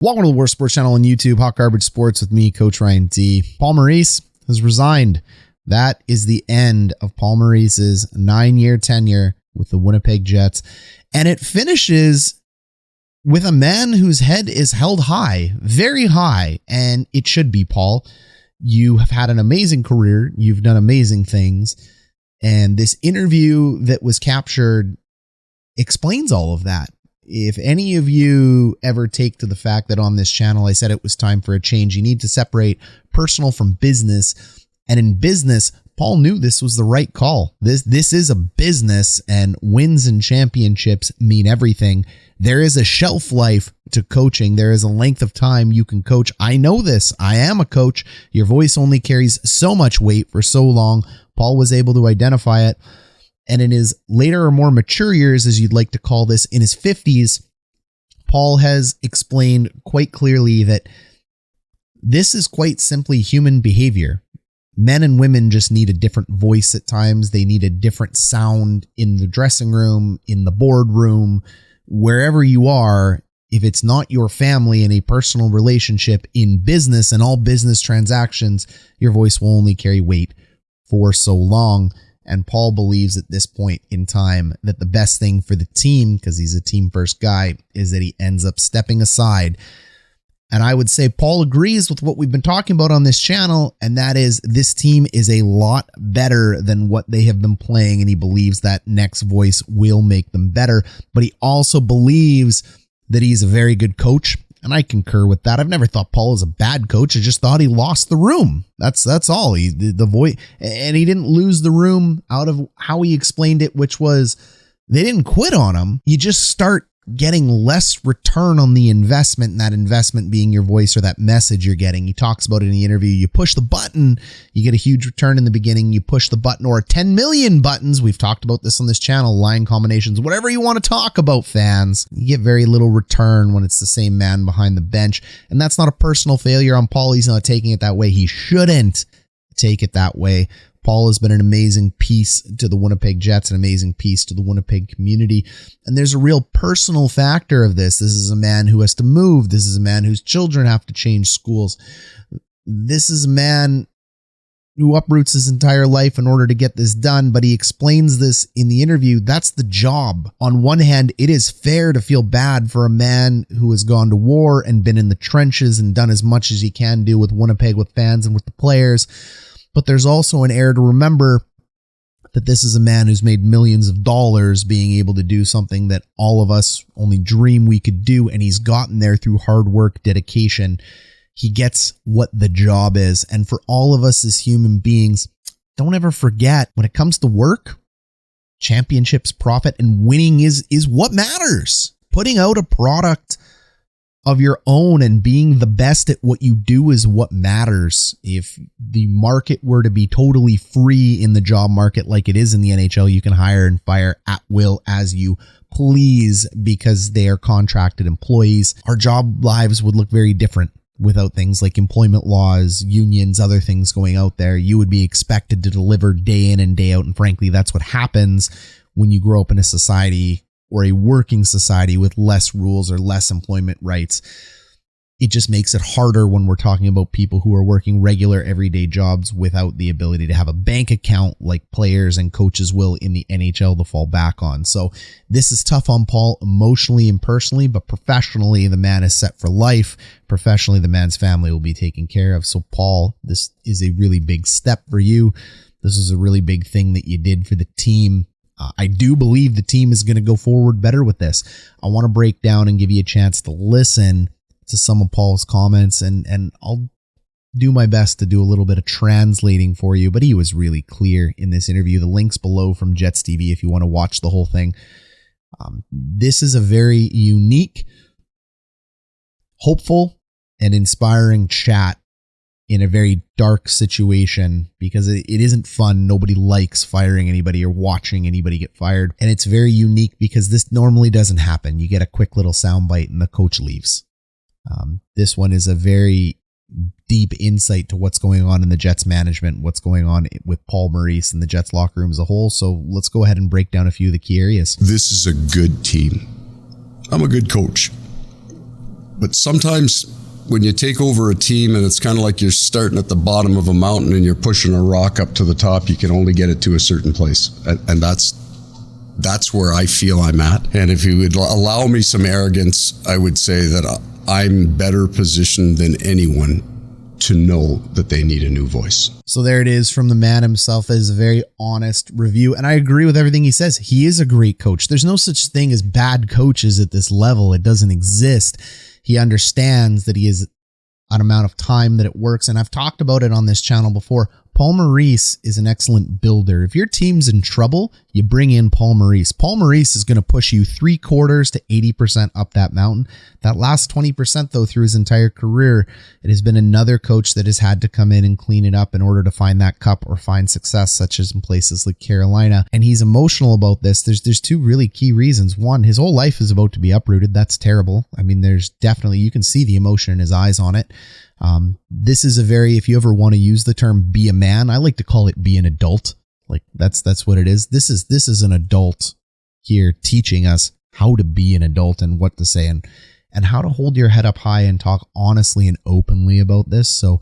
Welcome to the worst sports channel on YouTube, Hot Garbage Sports, with me, Coach Ryan D. Paul Maurice has resigned. That is the end of Paul Maurice's 9-year tenure with the Winnipeg Jets. And it finishes with a man whose head is held high, very high, and it should be, Paul. You have had an amazing career. You've done amazing things. And this interview that was captured explains all of that. If any of you ever take to the fact that on this channel I said it was time for a change, you need to separate personal from business. And in business, Paul knew this was the right call. This is a business, and wins and championships mean everything. There is a shelf life to coaching. There is a length of time you can coach. I know this. I am a coach. Your voice only carries so much weight for so long. Paul was able to identify it. And in his later or more mature years, as you'd like to call this, in his 50s, Paul has explained quite clearly that this is quite simply human behavior. Men and women just need a different voice at times. They need a different sound in the dressing room, in the boardroom, wherever you are. If it's not your family and a personal relationship, in business and all business transactions, your voice will only carry weight for so long. And Paul believes at this point in time that the best thing for the team, because he's a team first guy, is that he ends up stepping aside. And I would say Paul agrees with what we've been talking about on this channel, and that is this team is a lot better than what they have been playing, and he believes that next voice will make them better. But he also believes that he's a very good coach, and I concur with that. I've never thought Paul was a bad coach. I just thought he lost the room. That's all. The voice, and he didn't lose the room out of how he explained it, which was they didn't quit on him. You just start getting less return on the investment, and that investment being your voice or that message you're getting. He talks about it in the interview. You push the button, you get a huge return in the beginning. You push the button, or 10 million buttons. We've talked about this on this channel, line combinations, whatever you want to talk about, fans. You get very little return when it's the same man behind the bench. And that's not a personal failure on Paul. He's not taking it that way. He shouldn't take it that way. Paul has been an amazing piece to the Winnipeg Jets, an amazing piece to the Winnipeg community. And there's a real personal factor of this. This is a man who has to move. This is a man whose children have to change schools. This is a man who uproots his entire life in order to get this done. But he explains this in the interview. That's the job. On one hand, it is fair to feel bad for a man who has gone to war and been in the trenches and done as much as he can do with Winnipeg, with fans and with the players. But there's also an air to remember that this is a man who's made millions of dollars being able to do something that all of us only dream we could do. And he's gotten there through hard work, dedication. He gets what the job is. And for all of us as human beings, don't ever forget, when it comes to work, championships, profit, and winning is what matters. Putting out a product of your own and being the best at what you do is what matters. If the market were to be totally free in the job market like it is in the NHL, you can hire and fire at will as you please because they are contracted employees. Our job lives would look very different without things like employment laws, unions, other things going out there. You would be expected to deliver day in and day out. And frankly, that's what happens when you grow up in a society or a working society with less rules or less employment rights. It just makes it harder when we're talking about people who are working regular everyday jobs without the ability to have a bank account like players and coaches will in the NHL to fall back on. So this is tough on Paul emotionally and personally, but professionally, the man is set for life. Professionally, the man's family will be taken care of. So Paul, this is a really big step for you. This is a really big thing that you did for the team. I do believe the team is going to go forward better with this. I want to break down and give you a chance to listen to some of Paul's comments, and I'll do my best to do a little bit of translating for you, but he was really clear in this interview. The link's below from Jets TV if you want to watch the whole thing. This is a very unique, hopeful, and inspiring chat in a very dark situation, because it isn't fun. Nobody likes firing anybody or watching anybody get fired. And it's very unique because this normally doesn't happen. You get a quick little soundbite and the coach leaves. This one is a very deep insight to what's going on in the Jets management, what's going on with Paul Maurice and the Jets locker room as a whole. So let's go ahead and break down a few of the key areas. This is a good team. I'm a good coach. But sometimes when you take over a team and it's kind of like you're starting at the bottom of a mountain and you're pushing a rock up to the top, you can only get it to a certain place. And that's where I feel I'm at. And if you would allow me some arrogance, I would say that I'm better positioned than anyone to know that they need a new voice. So there it is from the man himself. That is a very honest review. And I agree with everything he says. He is a great coach. There's no such thing as bad coaches at this level. It doesn't exist. He understands that he is an amount of time that it works. And I've talked about it on this channel before. Paul Maurice is an excellent builder. If your team's in trouble, you bring in Paul Maurice. Paul Maurice is going to push you 3/4 to 80% up that mountain. That last 20%, though, through his entire career, it has been another coach that has had to come in and clean it up in order to find that cup or find success, such as in places like Carolina. And he's emotional about this. There's two really key reasons. One, his whole life is about to be uprooted. That's terrible. I mean, there's definitely, you can see the emotion in his eyes on it. This is a very, if you ever want to use the term be a man, I like to call it be an adult. Like that's what it is. This is an adult here teaching us how to be an adult and what to say and how to hold your head up high and talk honestly and openly about this. So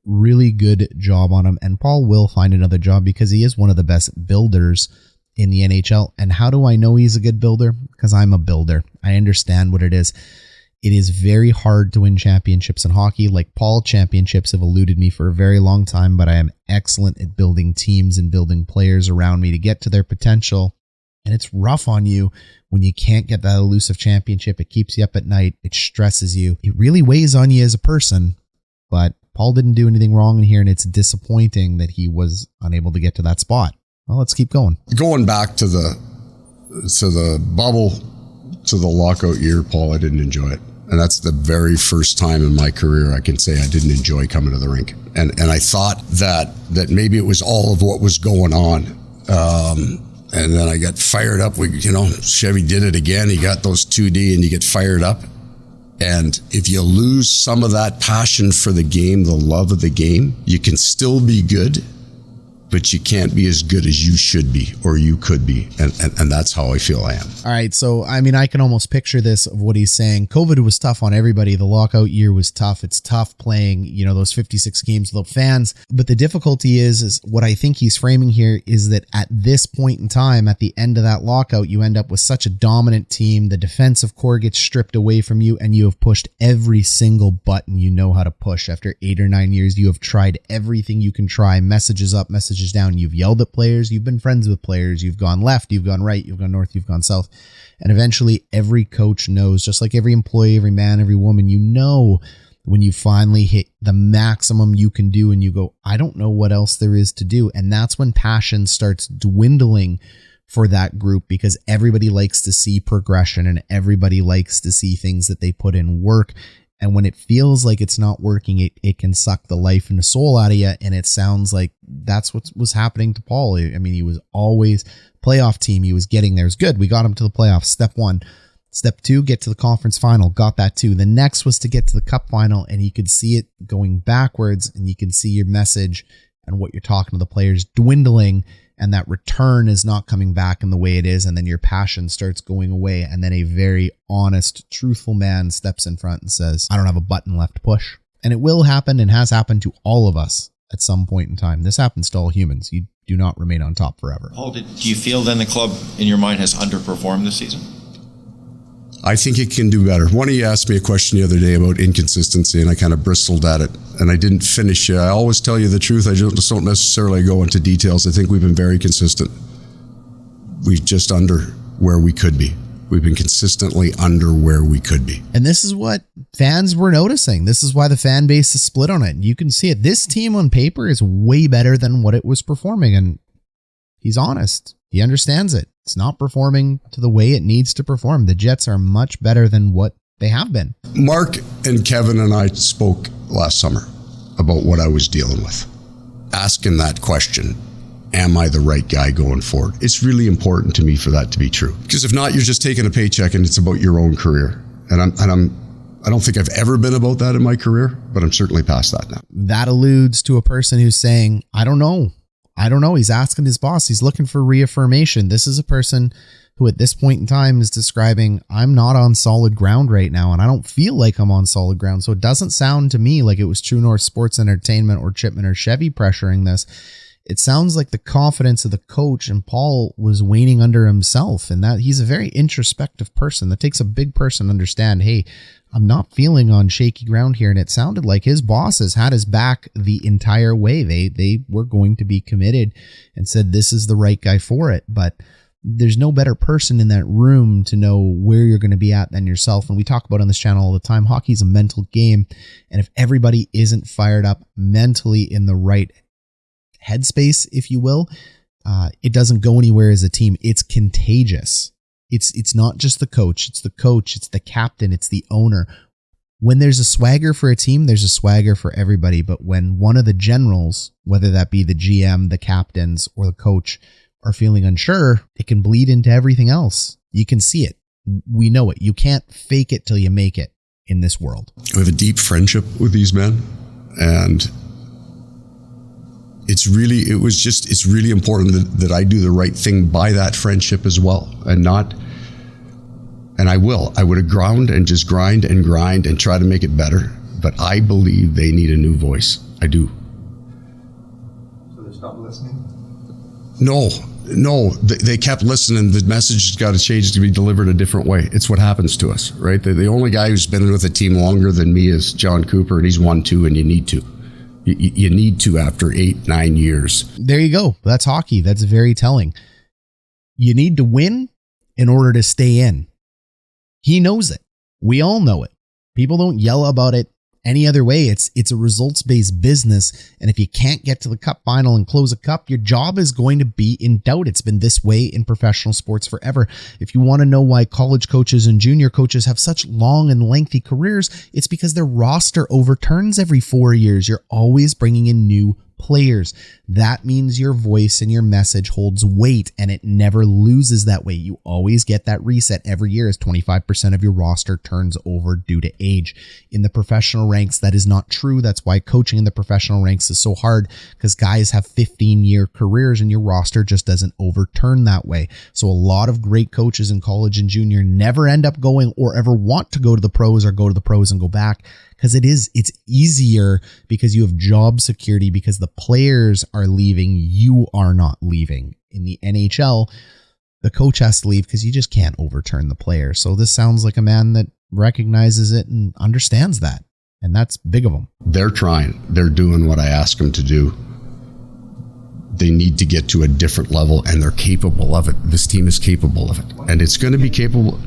really good job on him. And Paul will find another job because he is one of the best builders in the NHL. And how do I know he's a good builder? Because I'm a builder. I understand what it is. It is very hard to win championships in hockey. Like Paul, championships have eluded me for a very long time, but I am excellent at building teams and building players around me to get to their potential. And it's rough on you when you can't get that elusive championship. It keeps you up at night. It stresses you. It really weighs on you as a person, but Paul didn't do anything wrong in here, and it's disappointing that he was unable to get to that spot. Well, let's keep going. Going back to the bubble, to the lockout year, Paul, I didn't enjoy it. And that's the very first time in my career I can say I didn't enjoy coming to the rink. And I thought that maybe it was all of what was going on. And then I got fired up. Chevy did it again. He got those 2D and you get fired up. And if you lose some of that passion for the game, the love of the game, you can still be good, but you can't be as good as you should be or you could be. And that's how I feel I am. All right. So, I mean, I can almost picture this of what he's saying. COVID was tough on everybody. The lockout year was tough. It's tough playing, those 56 games without fans. But the difficulty is what I think he's framing here is that at this point in time, at the end of that lockout, you end up with such a dominant team. The defensive core gets stripped away from you and you have pushed every single button you know how to push. After 8 or 9 years, you have tried everything you can try. Messages up, messages down. You've yelled at players. You've been friends with players. You've gone left. You've gone right. You've gone north. You've gone south. And eventually every coach knows, just like every employee, every man, every woman, when you finally hit the maximum you can do and you go, I don't know what else there is to do. And that's when passion starts dwindling for that group because everybody likes to see progression and everybody likes to see things that they put in work. And when it feels like it's not working, it can suck the life and the soul out of you. And it sounds like that's what was happening to Paul. I mean, he was always playoff team. He was getting there. It was good. We got him to the playoffs. Step 1. Step 2, get to the conference final. Got that too. The next was to get to the cup final, and you could see it going backwards, and you can see your message and what you're talking to the players dwindling, and that return is not coming back in the way it is, and then your passion starts going away, and then a very honest, truthful man steps in front and says, I don't have a button left to push. And it will happen and has happened to all of us at some point in time. This happens to all humans. You do not remain on top forever. Paul, do you feel then the club, in your mind, has underperformed this season? I think it can do better. One of you asked me a question the other day about inconsistency, and I kind of bristled at it, and I didn't finish it. I always tell you the truth. I just don't necessarily go into details. I think we've been very consistent. We're just under where we could be. We've been consistently under where we could be. And this is what fans were noticing. This is why the fan base is split on it. You can see it. This team on paper is way better than what it was performing, and he's honest. He understands it. It's not performing to the way it needs to perform. The Jets are much better than what they have been. Mark and Kevin and I spoke last summer about what I was dealing with. Asking that question, am I the right guy going forward? It's really important to me for that to be true. Because if not, you're just taking a paycheck and it's about your own career. And I don't think I've ever been about that in my career, but I'm certainly past that now. That alludes to a person who's saying, I don't know. He's asking his boss. He's looking for reaffirmation. This is a person who at this point in time is describing, I'm not on solid ground right now, and I don't feel like I'm on solid ground. So it doesn't sound to me like it was True North Sports Entertainment or Chipman or Chevy pressuring this. It sounds like the confidence of the coach and Paul was waning under himself, and that he's a very introspective person. That takes a big person to understand, hey, I'm not feeling on shaky ground here. And it sounded like his bosses had his back the entire way. They were going to be committed and said, this is the right guy for it. But there's no better person in that room to know where you're going to be at than yourself. And we talk about on this channel all the time, hockey's a mental game. And if everybody isn't fired up mentally in the right headspace, if you will, it doesn't go anywhere as a team. It's contagious. It's not just the coach, it's the captain, it's the owner. When there's a swagger for a team, there's a swagger for everybody. But when one of the generals, whether that be the GM, the captains, or the coach, are feeling unsure, it can bleed into everything else. You can see it. We know it. You can't fake it till you make it in this world. I have a deep friendship with these men, and it's really important that I do the right thing by that friendship as well, and I would have ground and just grind and try to make it better. But I believe they need a new voice. I do. So they stopped listening? No, they kept listening. The message has got to change to be delivered a different way. It's what happens to us, right? The only guy who's been with a team longer than me is John Cooper, and he's won 2, and you need to. You need to after 8-9 years. There you go. That's hockey. That's very telling. You need to win in order to stay in. He knows it. We all know it. People don't yell about it any other way. It's a results-based business. And if you can't get to the cup final and close a cup, your job is going to be in doubt. It's been this way in professional sports forever. If you want to know why college coaches and junior coaches have such long and lengthy careers, it's because their roster overturns every 4 years. You're always bringing in new players. That means your voice and your message holds weight, and it never loses that weight. You always get that reset every year as 25% of your roster turns over due to age. In the professional ranks, that is not true. That's why coaching in the professional ranks is so hard, because guys have 15-year careers and your roster just doesn't overturn that way. So a lot of great coaches in college and junior never end up going or ever want to go to the pros or go to the pros and go back, because it's easier because you have job security, because the players are leaving, you are not leaving. In the NHL, the coach has to leave because you just can't overturn the player. So this sounds like a man that recognizes it and understands that, and that's big of them. They're trying. They're doing what I ask them to do. They need to get to a different level, and they're capable of it. This team is capable of it, and it's going to be capable.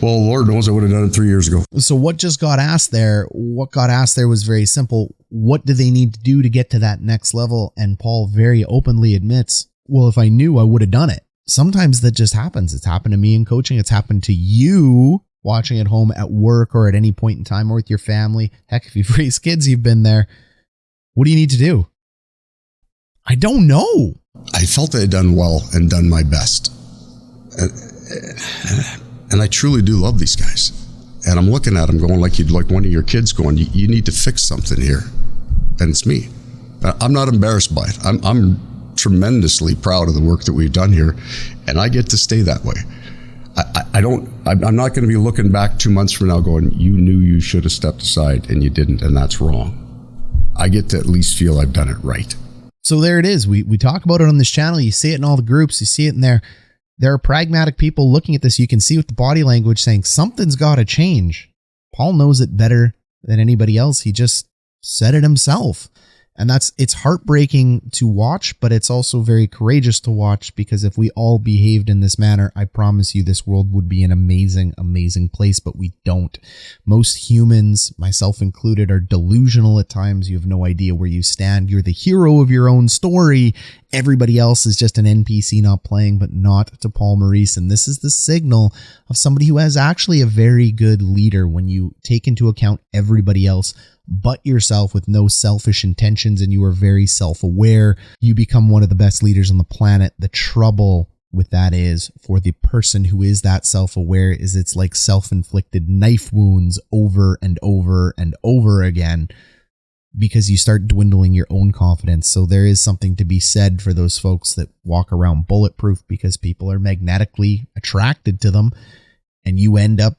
Well, Lord knows I would have done it 3 years ago. So what got asked there was very simple. What do they need to do to get to that next level? And Paul very openly admits, well, if I knew, I would have done it. Sometimes that just happens. It's happened to me in coaching. It's happened to you watching at home, at work, or at any point in time, or with your family. Heck, if you've raised kids, you've been there. What do you need to do? I don't know. I felt I had done well and done my best. And I truly do love these guys. And I'm looking at them going like you'd like one of your kids going, you need to fix something here. And it's me. I'm not embarrassed by it. I'm tremendously proud of the work that we've done here. And I get to stay that way. I'm not going to be looking back 2 months from now going, you knew you should have stepped aside and you didn't, and that's wrong. I get to at least feel I've done it right. So there it is. We talk about it on this channel. You see it in all the groups. You see it in there. There are pragmatic people looking at this. You can see with the body language saying something's got to change. Paul knows it better than anybody else. He just said it himself. And it's heartbreaking to watch, but it's also very courageous to watch, because if we all behaved in this manner, I promise you this world would be an amazing, amazing place, but we don't. Most humans, myself included, are delusional at times. You have no idea where you stand. You're the hero of your own story. Everybody else is just an NPC not playing, but not to Paul Maurice. And this is the signal of somebody who has actually a very good leader when you take into account everybody else but yourself, with no selfish intentions, and you are very self-aware. You become one of the best leaders on the planet. The trouble with that is, for the person who is that self-aware, is it's like self-inflicted knife wounds over and over and over again. because you start dwindling your own confidence. So there is something to be said for those folks that walk around bulletproof because people are magnetically attracted to them, and you end up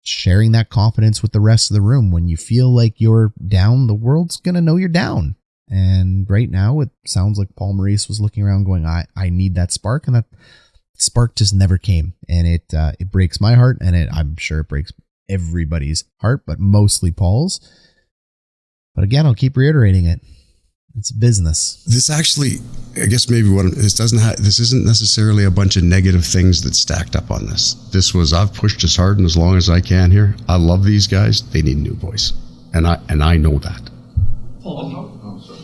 sharing that confidence with the rest of the room. When you feel like you're down, the world's going to know you're down. And right now it sounds like Paul Maurice was looking around going, I need that spark, and that spark just never came. And it breaks my heart, and I'm sure it breaks everybody's heart, but mostly Paul's. But again, I'll keep reiterating it. It's business. This actually, I guess maybe this isn't necessarily a bunch of negative things that stacked up on this. This was, I've pushed as hard and as long as I can here. I love these guys. They need a new voice. And I know that. Paul,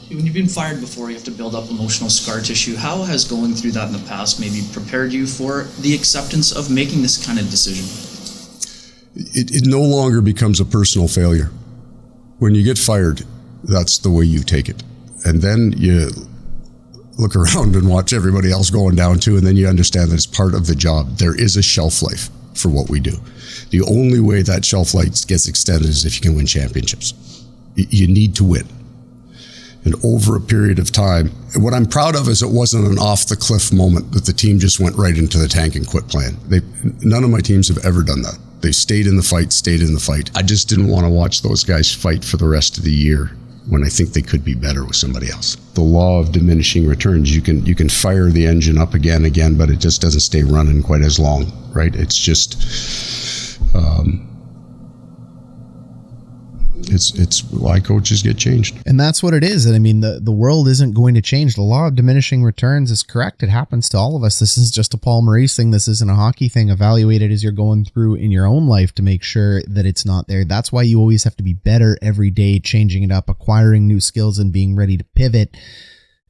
when you've been fired before, you have to build up emotional scar tissue. How has going through that in the past maybe prepared you for the acceptance of making this kind of decision? It no longer becomes a personal failure. When you get fired, that's the way you take it. And then you look around and watch everybody else going down too, and then you understand that it's part of the job. There is a shelf life for what we do. The only way that shelf life gets extended is if you can win championships. You need to win. And over a period of time, what I'm proud of is it wasn't an off-the-cliff moment that the team just went right into the tank and quit playing. None of my teams have ever done that. They stayed in the fight. I just didn't want to watch those guys fight for the rest of the year when I think they could be better with somebody else. The law of diminishing returns, you can fire the engine up again, but it just doesn't stay running quite as long, right? It's just, it's why coaches get changed. And that's what it is. And I mean, the world isn't going to change. The law of diminishing returns is correct. It happens to all of us. This is just a Paul Maurice thing. This isn't a hockey thing. Evaluate it as you're going through in your own life to make sure that it's not there. That's why you always have to be better every day, changing it up, acquiring new skills, and being ready to pivot,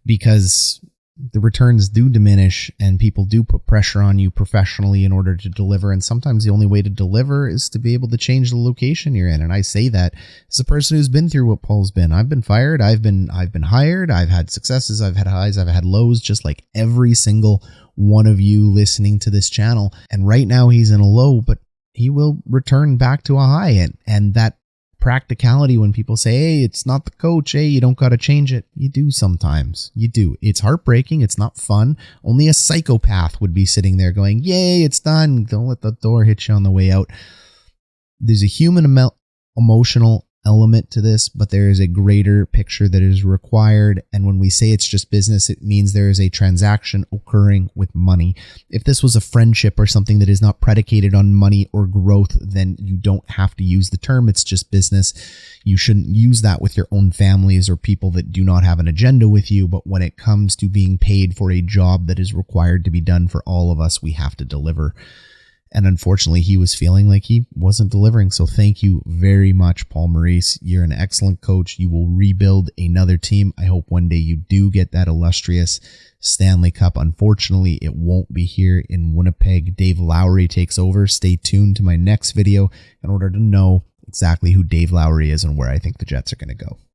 because the returns do diminish and people do put pressure on you professionally in order to deliver. And sometimes the only way to deliver is to be able to change the location you're in. And I say that as a person who's been through what Paul's been. I've been fired. I've been hired. I've had successes. I've had highs. I've had lows, just like every single one of you listening to this channel. And right now he's in a low, but he will return back to a high. And that practicality, when people say, hey, it's not the coach, hey, you don't got to change it. You do sometimes. You do. It's heartbreaking. It's not fun. Only a psychopath would be sitting there going, yay, it's done. Don't let the door hit you on the way out. There's a human emotional element to this, but there is a greater picture that is required. And when we say it's just business, it means there is a transaction occurring with money. If this was a friendship or something that is not predicated on money or growth, then you don't have to use the term. It's just business. You shouldn't use that with your own families or people that do not have an agenda with you. But when it comes to being paid for a job that is required to be done for all of us, we have to deliver. And unfortunately, he was feeling like he wasn't delivering. So thank you very much, Paul Maurice. You're an excellent coach. You will rebuild another team. I hope one day you do get that illustrious Stanley Cup. Unfortunately, it won't be here in Winnipeg. Dave Lowry takes over. Stay tuned to my next video in order to know exactly who Dave Lowry is and where I think the Jets are going to go.